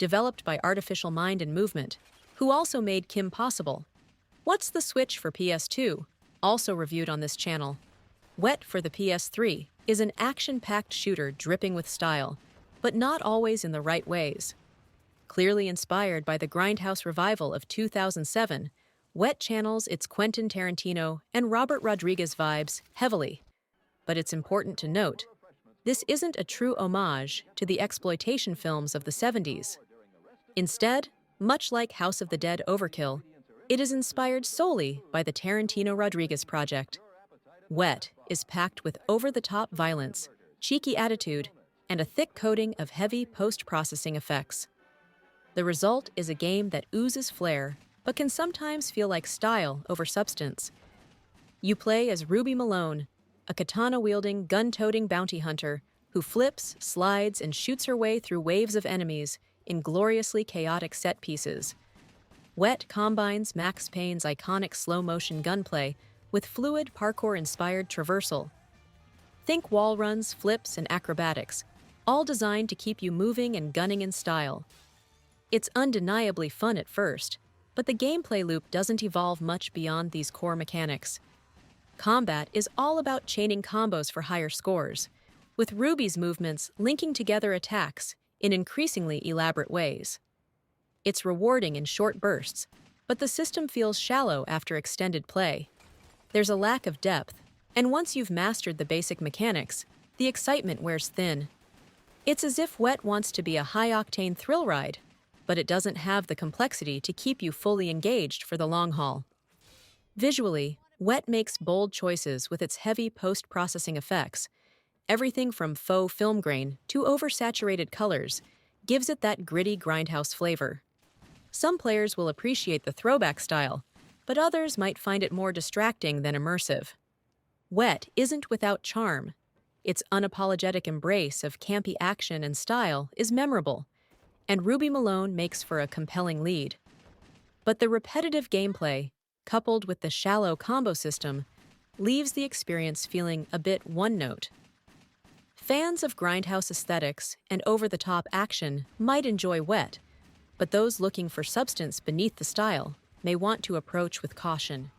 developed by Artificial Mind and Movement, who also made Kim possible. What's the Switch for PS2? Also reviewed on this channel. Wet for the PS3 is an action-packed shooter dripping with style, but not always in the right ways. Clearly inspired by the Grindhouse revival of 2007, Wet channels its Quentin Tarantino and Robert Rodriguez vibes heavily. But it's important to note, this isn't a true homage to the exploitation films of the 70s. Instead, much like House of the Dead Overkill, it is inspired solely by the Tarantino-Rodriguez project. Wet is packed with over-the-top violence, cheeky attitude, and a thick coating of heavy post-processing effects. The result is a game that oozes flair, but can sometimes feel like style over substance. You play as Ruby Malone, a katana-wielding, gun-toting bounty hunter who flips, slides, and shoots her way through waves of enemies in gloriously chaotic set pieces. Wet combines Max Payne's iconic slow-motion gunplay with fluid parkour-inspired traversal. Think wall runs, flips, and acrobatics, all designed to keep you moving and gunning in style. It's undeniably fun at first, but the gameplay loop doesn't evolve much beyond these core mechanics. Combat is all about chaining combos for higher scores, with Ruby's movements linking together attacks in increasingly elaborate ways. It's rewarding in short bursts, but the system feels shallow after extended play. There's a lack of depth, and once you've mastered the basic mechanics, the excitement wears thin. It's as if Wet wants to be a high-octane thrill ride, but it doesn't have the complexity to keep you fully engaged for the long haul. Visually, Wet makes bold choices with its heavy post-processing effects. Everything from faux film grain to oversaturated colors gives it that gritty grindhouse flavor. Some players will appreciate the throwback style, but others might find it more distracting than immersive. Wet isn't without charm. Its unapologetic embrace of campy action and style is memorable, and Ruby Malone makes for a compelling lead. But the repetitive gameplay, coupled with the shallow combo system, leaves the experience feeling a bit one-note. Fans of grindhouse aesthetics and over-the-top action might enjoy Wet, but those looking for substance beneath the style may want to approach with caution.